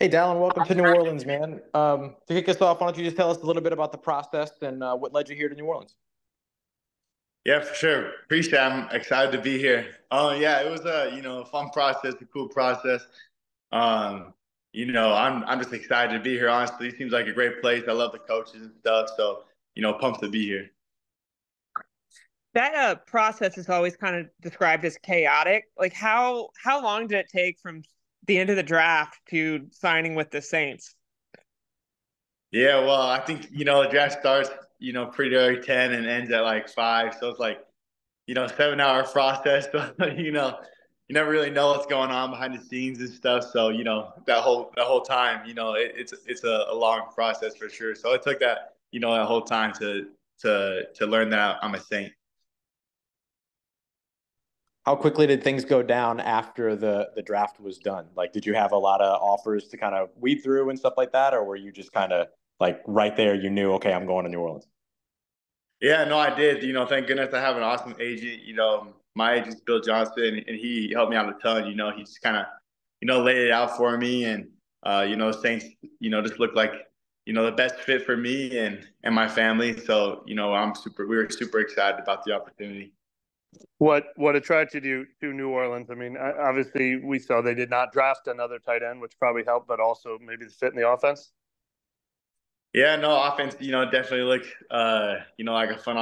Hey, Dallin, welcome to New Orleans, man. To kick us off, why don't you just tell us a little bit about the process and what led you here to New Orleans? Yeah, for sure. Appreciate it. I'm excited to be here. Yeah, it was a fun process, a cool process. Um, I'm just excited to be here, honestly. It seems like a great place. I love the coaches and stuff. So, pumped to be here. That process is always kind of described as chaotic. Like how long did it take from the end of the draft to signing with the Saints? Yeah, well, I think, the draft starts, pretty early 10 and ends at like 5. So it's like, 7 hour process. So, you never really know what's going on behind the scenes and stuff. So, that whole time, it's a long process for sure. So it took that, that whole time to learn that I'm a Saint. How quickly did things go down after the draft was done? Like, did you have a lot of offers to kind of weed through and stuff like that, or were you just kind of like right there? You knew, okay, I'm going to New Orleans. Yeah, no, I did. Thank goodness I have an awesome agent. My agent's Bill Johnson, and he helped me out a ton. He just kind of, laid it out for me, and Saints, just looked like, the best fit for me and my family. So, we were super excited about the opportunity. What attracted you to New Orleans? I mean, obviously we saw they did not draft another tight end, which probably helped, but also maybe the fit in the offense. Yeah, no, offense, definitely looked, like a fun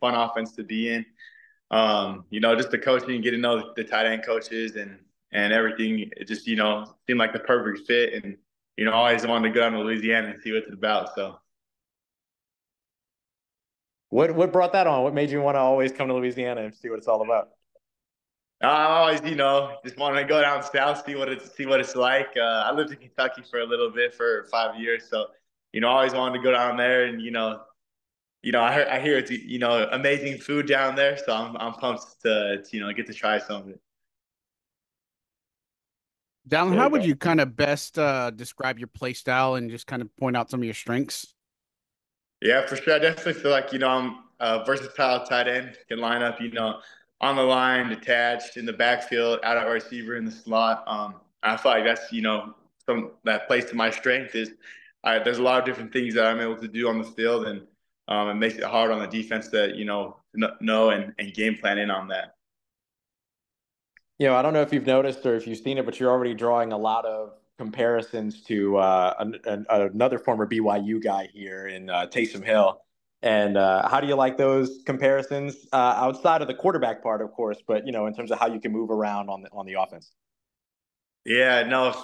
offense to be in. Just the coaching, get to know the tight end coaches and everything. It just, seemed like the perfect fit. And, I always wanted to go down to Louisiana and see what it's about. So, What brought that on? What made you want to always come to Louisiana and see what it's all about? I always, just wanted to go down south, see what it's like. I lived in Kentucky for a little bit for 5 years. So, I always wanted to go down there and, I hear it's amazing food down there, so I'm pumped to get to try some of it. Dallin, There how you would go. you kind of best describe your play style and just kind of point out some of your strengths? Yeah, for sure. I definitely feel like I'm a versatile tight end. Can line up, on the line, detached in the backfield, out at receiver in the slot. I feel like that's some that plays to my strength is there's a lot of different things that I'm able to do on the field, and it makes it hard on the defense to know and game plan in on that. I don't know if you've noticed or if you've seen it, but you're already drawing a lot of comparisons to another former BYU guy here in Taysom Hill. And how do you like those comparisons outside of the quarterback part, of course, but in terms of how you can move around on the offense? Yeah, no,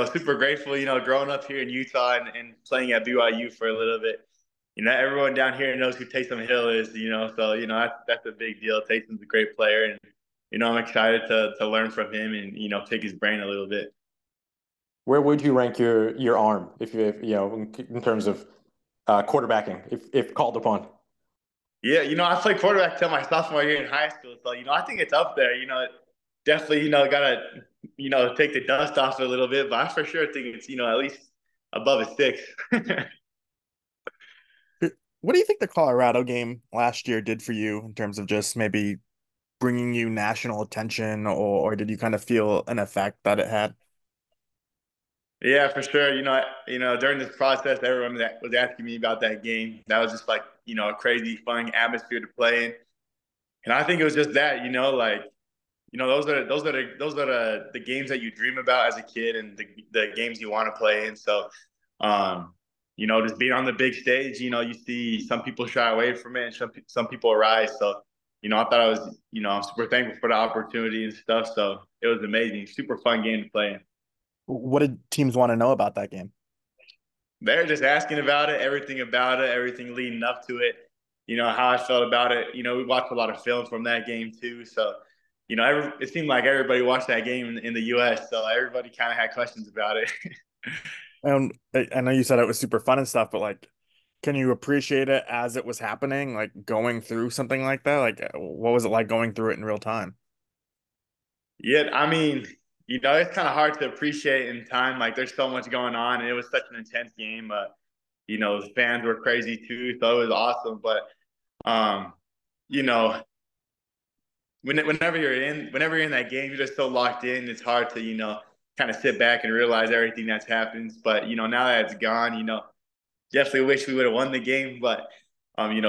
super grateful, growing up here in Utah and playing at BYU for a little bit. Everyone down here knows who Taysom Hill is, so, that's a big deal. Taysom's a great player, and, I'm excited to learn from him and, pick his brain a little bit. Where would you rank your arm if in terms of quarterbacking, if called upon? Yeah, I played quarterback till my sophomore year in high school, so, I think it's up there. Definitely, gotta, take the dust off it a little bit, but I for sure think it's, at least above a 6. What do you think the Colorado game last year did for you in terms of just maybe bringing you national attention, or did you kind of feel an effect that it had? Yeah, for sure. During this process, everyone that was asking me about that game, that was just like, a crazy, fun atmosphere to play in. And I think it was just that, like, those are the games that you dream about as a kid and the games you want to play in. So, just being on the big stage, you see some people shy away from it and some people rise. So, I thought I was, I'm super thankful for the opportunity and stuff. So it was amazing, super fun game to play in. What did teams want to know about that game? They're just asking about it, everything leading up to it. How I felt about it. We watched a lot of film from that game too. So, it seemed like everybody watched that game in the U.S. So everybody kind of had questions about it. I know you said it was super fun and stuff, but like, can you appreciate it as it was happening, like going through something like that? Like, what was it like going through it in real time? Yeah, I mean, it's kind of hard to appreciate in time. Like, there's so much going on, and it was such an intense game. The fans were crazy too, so it was awesome. But um, you know, whenever you're in that game, you're just so locked in. It's hard to kind of sit back and realize everything that's happened. But, now that it's gone, definitely wish we would have won the game, but,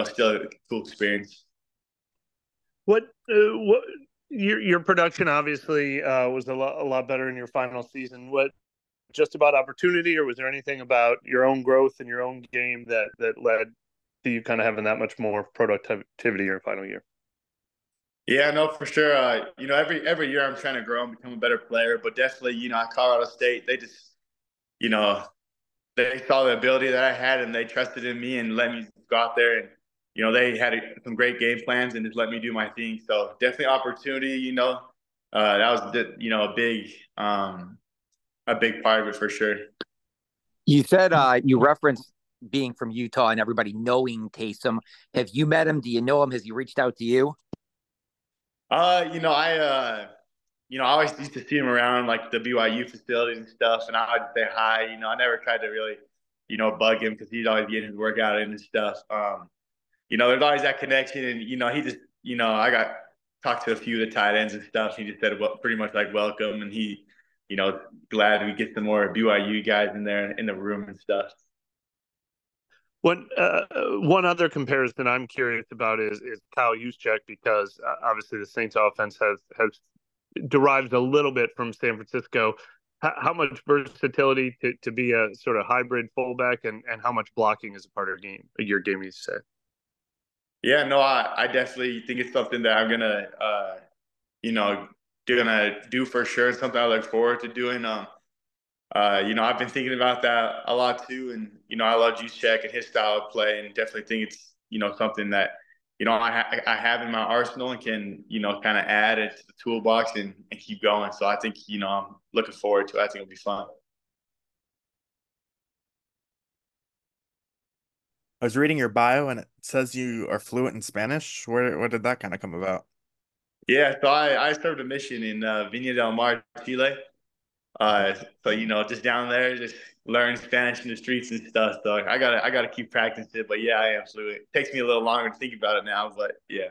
still a cool experience. What your production obviously was a lot better in your final season. What just about opportunity, or was there anything about your own growth and your own game that led to you kind of having that much more productivity in your final year? Yeah, no, for sure. Every year I'm trying to grow and become a better player, but definitely, at Colorado State, they just, you know, they saw the ability that I had and they trusted in me and let me go out there and, they had some great game plans and just let me do my thing. So definitely opportunity, that was, a big part of it for sure. You said you referenced being from Utah and everybody knowing Taysom. Have you met him? Do you know him? Has he reached out to you? I always used to see him around like the BYU facilities and stuff, and I would say hi. I never tried to really, bug him because he'd always get his workout in and stuff. There's always that connection, and he just, I got talked to a few of the tight ends and stuff. He just said, well, pretty much like welcome, and he, glad we get some more BYU guys in there in the room and stuff. One other comparison I'm curious about is Kyle Juszczyk, because obviously the Saints offense has derives a little bit from San Francisco. How much versatility to be a sort of hybrid fullback, and how much blocking is a part of your game, you say? Yeah, no, I definitely think it's something that I'm gonna do for sure. It's something I look forward to doing. I've been thinking about that a lot too, and I love Juszczyk and his style of play, and definitely think it's something that I have in my arsenal and can kind of add it to the toolbox and keep going. So I think I'm looking forward to it. I think it'll be fun. I was reading your bio and it says you are fluent in Spanish. Where did that kind of come about? Yeah, so I served a mission in Viña del Mar, Chile. So just down there, just learning Spanish in the streets and stuff. So I gotta keep practicing it. But yeah, I am fluent. It takes me a little longer to think about it now, but yeah.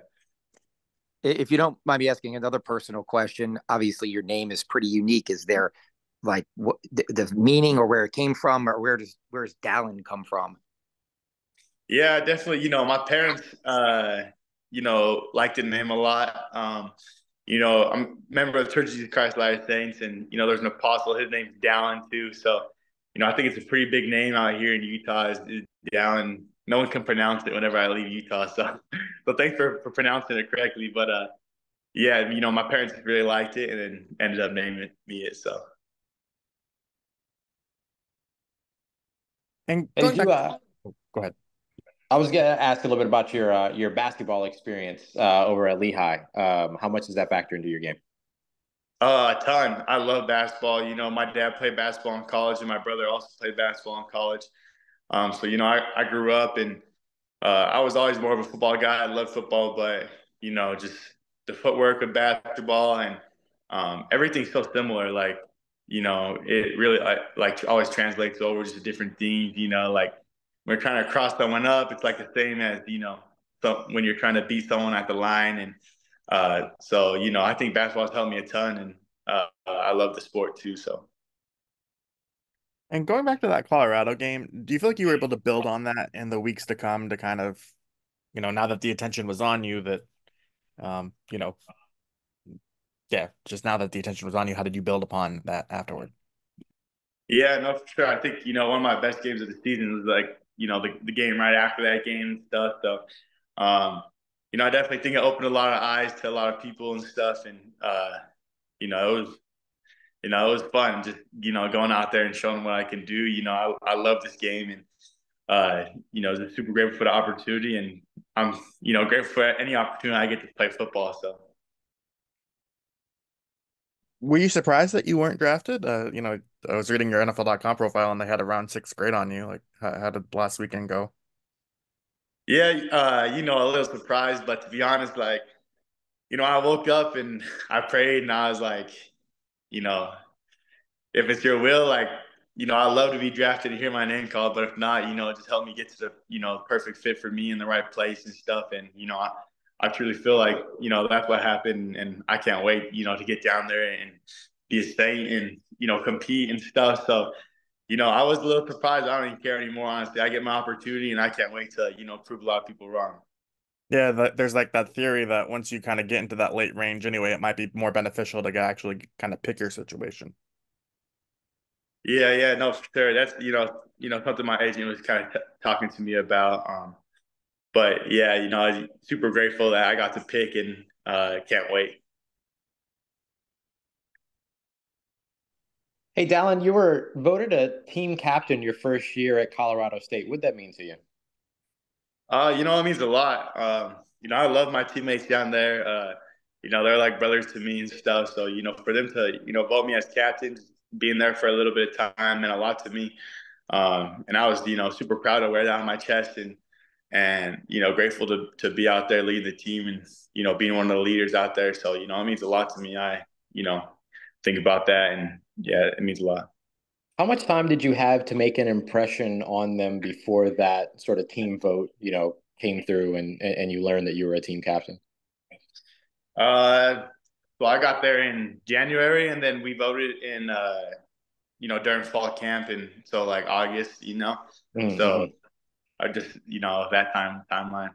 If you don't mind me asking another personal question, obviously your name is pretty unique. Is there like what the meaning or where it came from, or where's Dallin come from? Yeah, definitely. My parents, liked the name a lot. I'm a member of the Church of Jesus Christ of Latter-day Saints, and there's an apostle. His name's Dallin too. So, I think it's a pretty big name out here in Utah. Is Dallin. No one can pronounce it whenever I leave Utah. So, so thanks for pronouncing it correctly. But yeah, my parents really liked it, and then ended up naming me it. So. And going back, go ahead. I was gonna ask a little bit about your basketball experience over at Lehigh. How much does that factor into your game? A ton. I love basketball. My dad played basketball in college, and my brother also played basketball in college. So I grew up, and I was always more of a football guy. I love football, but just the footwork of basketball and everything's so similar. Like it really like always translates over just to different things. Like when you're trying to cross someone up, it's like the same as so when you're trying to beat someone at the line, and so I think basketball's helped me a ton, and I love the sport too. So. And going back to that Colorado game, do you feel like you were able to build on that in the weeks to come to kind of, now that the attention was on you, that, yeah, just now that the attention was on you, how did you build upon that afterward? Yeah, no, for sure. I think, one of my best games of the season was like, the game right after that game and stuff. So, I definitely think it opened a lot of eyes to a lot of people and stuff. And, it was, it was fun just, going out there and showing what I can do. I love this game, and, just super grateful for the opportunity, and I'm, grateful for any opportunity I get to play football. So. Were you surprised that you weren't drafted? I was reading your NFL.com profile and they had a round 6 grade on you. Like, how did last weekend go? Yeah, a little surprised, but to be honest, like, I woke up and I prayed and I was like, you know, if it's your will, like, I'd love to be drafted and hear my name called, but if not, just help me get to the, perfect fit for me in the right place and stuff. And, I truly feel like, that's what happened, and I can't wait, to get down there and be a saint and, compete and stuff. So, I was a little surprised. I don't even care anymore, honestly. I get my opportunity and I can't wait to, prove a lot of people wrong. Yeah, there's like that theory that once you kind of get into that late range anyway, it might be more beneficial to actually kind of pick your situation. Yeah, yeah, no, for sure. That's, something my agent was kind of talking to me about. But yeah, I'm super grateful that I got to pick and can't wait. Hey, Dallin, you were voted a team captain your first year at Colorado State. What'd that mean to you? It means a lot. I love my teammates down there. They're like brothers to me and stuff. So, for them to, vote me as captain, being there for a little bit of time meant a lot to me. And I was, super proud to wear that on my chest and grateful to be out there leading the team and, being one of the leaders out there. So, it means a lot to me. I, think about that and yeah, it means a lot. How much time did you have to make an impression on them before that sort of team vote, came through and you learned that you were a team captain? So I got there in January and then we voted in, during fall camp and so like August, Mm-hmm. so I just, that timeline.